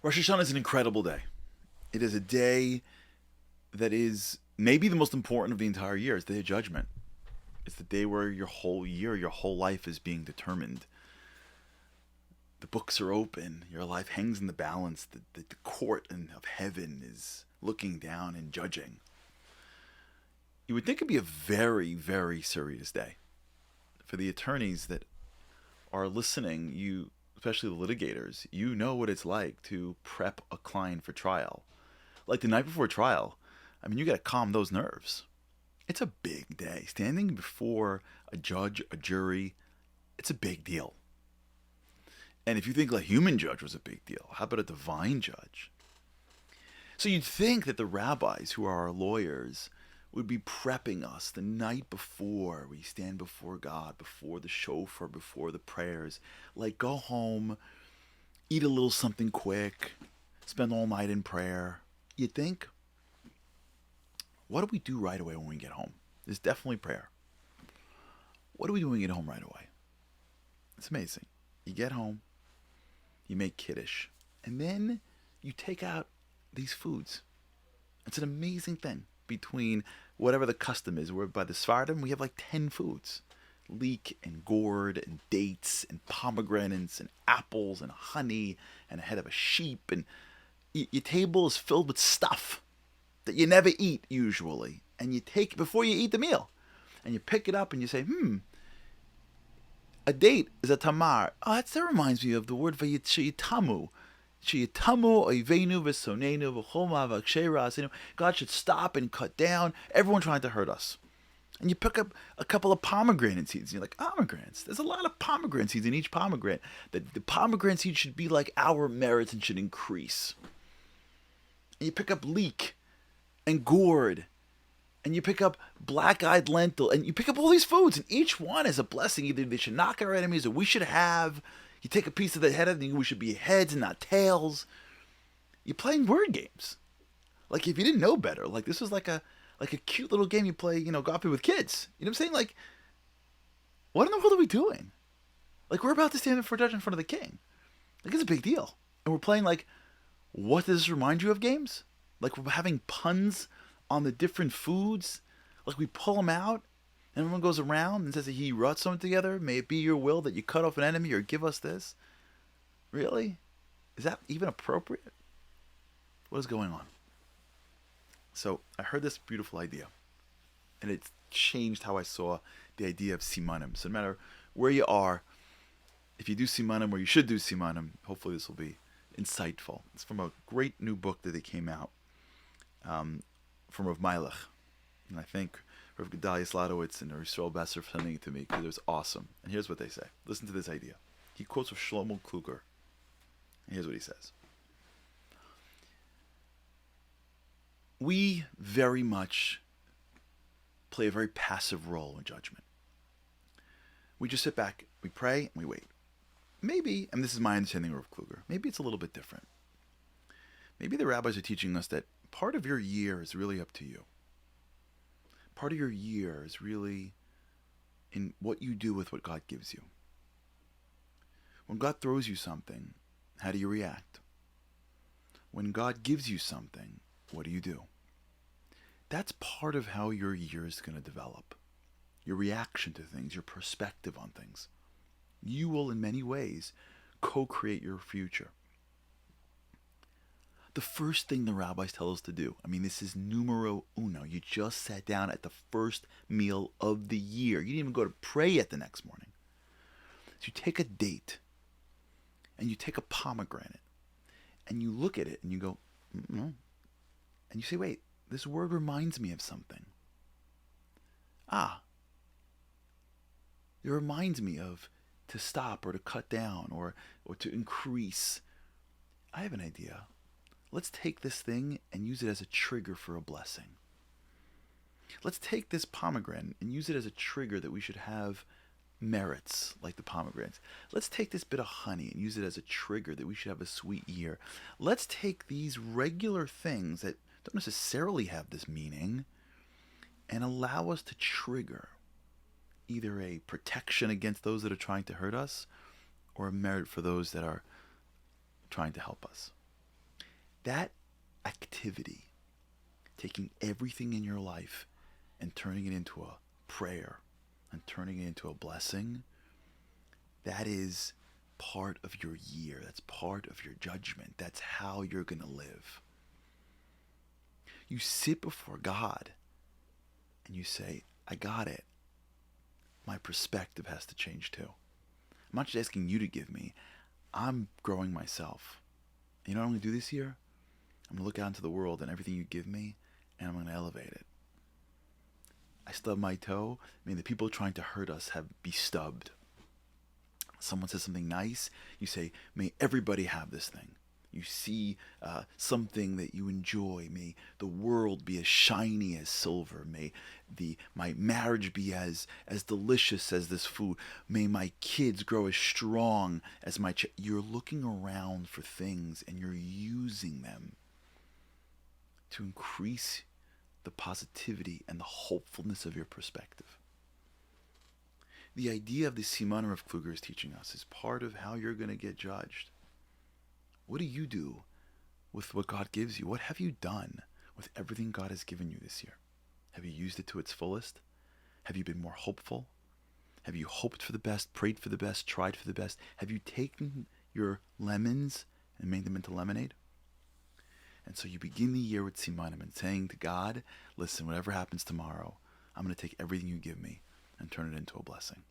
Rosh Hashanah is an incredible day. It is a day that is maybe the most important of the entire year. It's the day of judgment. It's the day where your whole year, your whole life is being determined. The books are open. Your life hangs in the balance. The court of heaven is looking down and judging. You would think it'd be a very, very serious day. For the attorneys that are listening, you, especially the litigators, you know what it's like to prep a client for trial. Like the night before trial, I mean, you got to calm those nerves. It's a big day. Standing before a judge, a jury, it's a big deal. And if you think a human judge was a big deal, how about a divine judge? So you'd think that the rabbis, who are our lawyers, would be prepping us the night before we stand before God, before the shofar, before the prayers. Like, go home, eat a little something quick, spend all night in prayer. You'd think, what do we do right away when we get home? There's definitely prayer. What do we do when we get home right away? It's amazing. You get home, you make kiddush, and then you take out these foods. It's an amazing thing. Between whatever the custom is, where by the Sephardim we have like 10 foods. Leek and gourd and dates and pomegranates and apples and honey and a head of a sheep. And your table is filled with stuff that you never eat usually. And you take before you eat the meal. And you pick it up and you say, a date is a tamar. Oh, that reminds me of the word vayitamu. God should stop and cut down everyone trying to hurt us. And you pick up a couple of pomegranate seeds. And you're like, pomegranates. There's a lot of pomegranate seeds in each pomegranate. The pomegranate seed should be like our merits and should increase. And you pick up leek and gourd. And you pick up black-eyed lentil. And you pick up all these foods. And each one is a blessing. Either they should knock our enemies or we should have. You take a piece of the head and think we should be heads and not tails. You're playing word games. Like if you didn't know better, like this was like a cute little game you play, golf with kids. You know what I'm saying? Like, what in the world are we doing? Like we're about to stand before judge in front of the king. Like it's a big deal. And we're playing like, what does this remind you of games? Like we're having puns on the different foods. Like we pull them out. And everyone goes around and says that he wrought something together. May it be your will that you cut off an enemy or give us this. Really? Is that even appropriate? What is going on? So I heard this beautiful idea. And it changed how I saw the idea of simonim. So no matter where you are, if you do simonim or you should do simonim, hopefully this will be insightful. It's from a great new book that they came out from Rav Meilech. And I think Rav Gedalia Sladowitz and Yisrael Besser for sending it to me because it was awesome. And here's what they say. Listen to this idea. He quotes with Shlomo Kluger. And here's what he says. We very much play a very passive role in judgment. We just sit back, we pray, and we wait. Maybe, and this is my understanding of Rav Kluger, maybe it's a little bit different. Maybe the rabbis are teaching us that part of your year is really up to you. Part of your year is really in what you do with what God gives you. When God throws you something, how do you react? When God gives you something, what do you do? That's part of how your year is going to develop. Your reaction to things, your perspective on things. You will, in many ways, co-create your future. The first thing the rabbis tell us to do, this is numero uno. You just sat down at the first meal of the year. You didn't even go to pray yet the next morning. So you take a date, and you take a pomegranate, and you look at it, and you go, and you say, wait, this word reminds me of something. It reminds me of to stop or to cut down or to increase. I have an idea. Let's take this thing and use it as a trigger for a blessing. Let's take this pomegranate and use it as a trigger that we should have merits like the pomegranates. Let's take this bit of honey and use it as a trigger that we should have a sweet year. Let's take these regular things that don't necessarily have this meaning and allow us to trigger either a protection against those that are trying to hurt us or a merit for those that are trying to help us. That activity, taking everything in your life and turning it into a prayer and turning it into a blessing, that is part of your year. That's part of your judgment. That's how you're going to live. You sit before God and you say, I got it. My perspective has to change too. I'm not just asking you to give me. I'm growing myself. You know what I'm going to do this year? I'm going to look out into the world and everything you give me, and I'm going to elevate it. I stub my toe. The people trying to hurt us be stubbed. Someone says something nice. You say, may everybody have this thing. You see something that you enjoy. May the world be as shiny as silver. May my marriage be as delicious as this food. May my kids grow as strong as my You're looking around for things and you're using them to increase the positivity and the hopefulness of your perspective. The idea of the simonim of Kluger is teaching us is part of how you're going to get judged. What do you do with what God gives you? What have you done with everything God has given you this year? Have you used it to its fullest? Have you been more hopeful? Have you hoped for the best, prayed for the best, tried for the best? Have you taken your lemons and made them into lemonade? And so you begin the year with simonim and saying to God, listen, whatever happens tomorrow, I'm going to take everything you give me and turn it into a blessing.